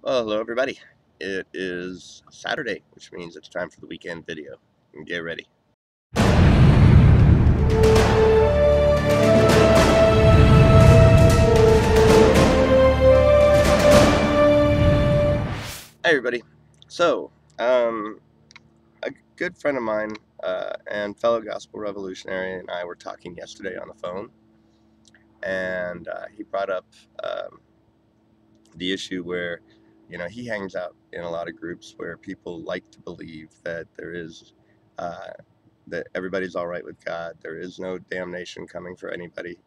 Well, hello everybody. It is Saturday, which means it's time for the weekend video. Get ready. Hey everybody. So, a good friend of mine and fellow gospel revolutionary and I were talking yesterday on the phone, and he brought up the issue where, he hangs out in a lot of groups where people like to believe that there is uh, that everybody's all right with God. There is no damnation coming for anybody,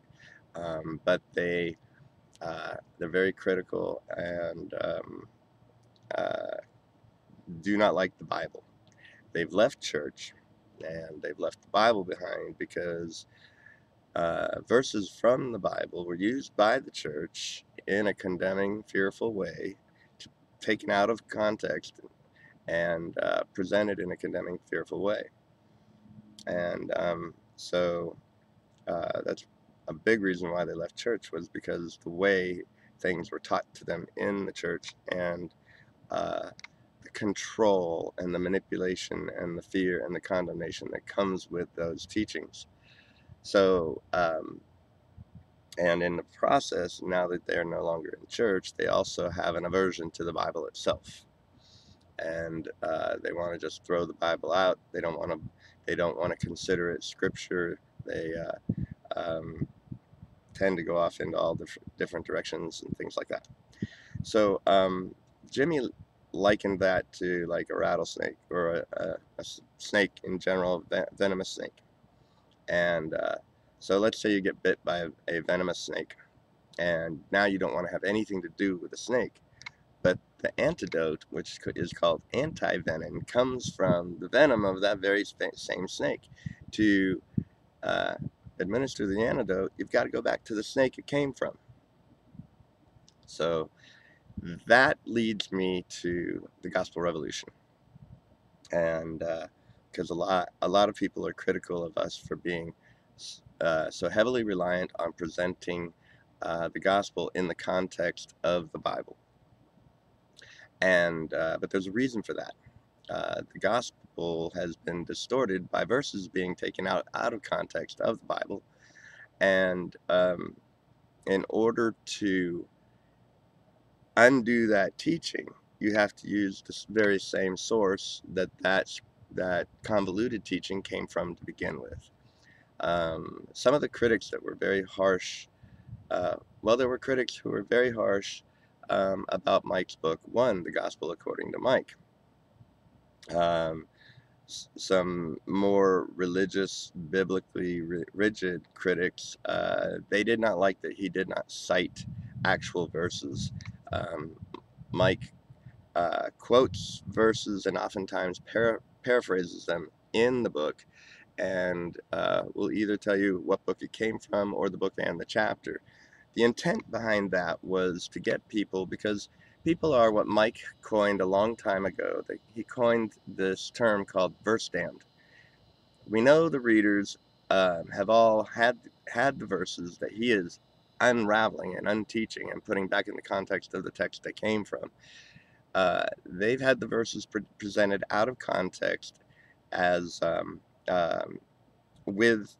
but they're very critical and uh, do not like the Bible. They've left church and they've left the Bible behind because verses from the Bible were used by the church in a condemning, fearful way, taken out of context and presented in a condemning, fearful way. And that's a big reason why they left church, was because the way things were taught to them in the church, and uh, the control and the manipulation and the fear and the condemnation that comes with those teachings. So, and in the process, now that they're no longer in church, they also have an aversion to the Bible itself, and they want to just throw the Bible out. They don't want to. They don't want to consider it scripture. They um, tend to go off into all different directions and things like that. So Jimmy likened that to like a rattlesnake, or a snake in general, venomous snake. And so let's say you get bit by a venomous snake, and now you don't want to have anything to do with the snake. But the antidote, which is called anti-venom, comes from the venom of that very same snake. To uh, administer the antidote, you've got to go back to the snake it came from. So that leads me to the gospel revolution, and because a lot of people are critical of us for being so heavily reliant on presenting the gospel in the context of the Bible, and but there's a reason for that. The gospel has been distorted by verses being taken out of context of the Bible, and in order to undo that teaching, you have to use this very same source that convoluted teaching came from to begin with. Some of the critics that were very harsh, well, there were critics who were very harsh about Mike's book, one, The Gospel According to Mike. Um, some more religious, biblically rigid critics, they did not like that he did not cite actual verses. Um, Mike quotes verses and oftentimes paraphrases them in the book, and will either tell you what book it came from or the book and the chapter. The intent behind that was to get people, because people are what Mike coined a long time ago. He coined this term called verse damned. We know the readers have all had the verses that he is unraveling and unteaching and putting back in the context of the text they came from. They've had the verses presented out of context as with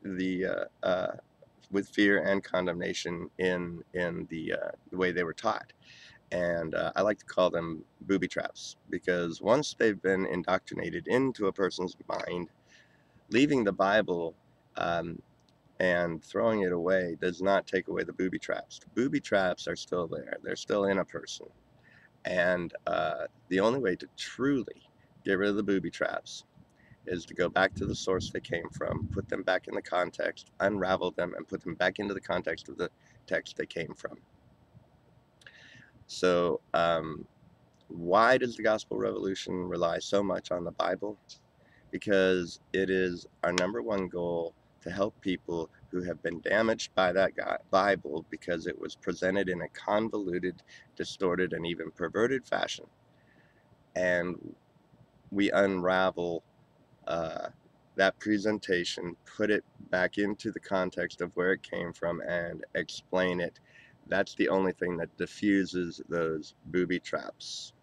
with fear and condemnation in the way they were taught. And I like to call them booby traps, because once they've been indoctrinated into a person's mind, leaving the Bible um, and throwing it away does not take away the booby traps. The booby traps are still there. They're still in a person. And the only way to truly get rid of the booby traps is to go back to the source they came from, put them back in the context, unravel them, and put them back into the context of the text they came from. So, why does the gospel revolution rely so much on the Bible? Because it is our number one goal to help people who have been damaged by that Bible, because it was presented in a convoluted, distorted, and even perverted fashion. And we unravel that presentation, put it back into the context of where it came from, and explain it That's the only thing that diffuses those booby traps.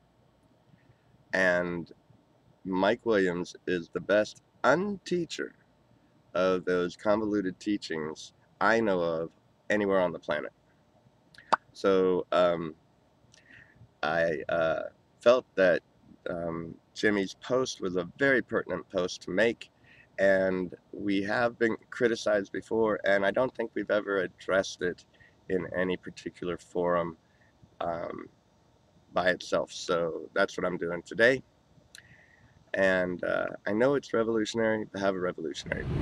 And Mike Williams is the best unteacher of those convoluted teachings I know of anywhere on the planet. So I felt that Jimmy's post was a very pertinent post to make, and we have been criticized before, and I don't think we've ever addressed it in any particular forum by itself. So that's what I'm doing today, and I know it's revolutionary, but have a revolutionary week.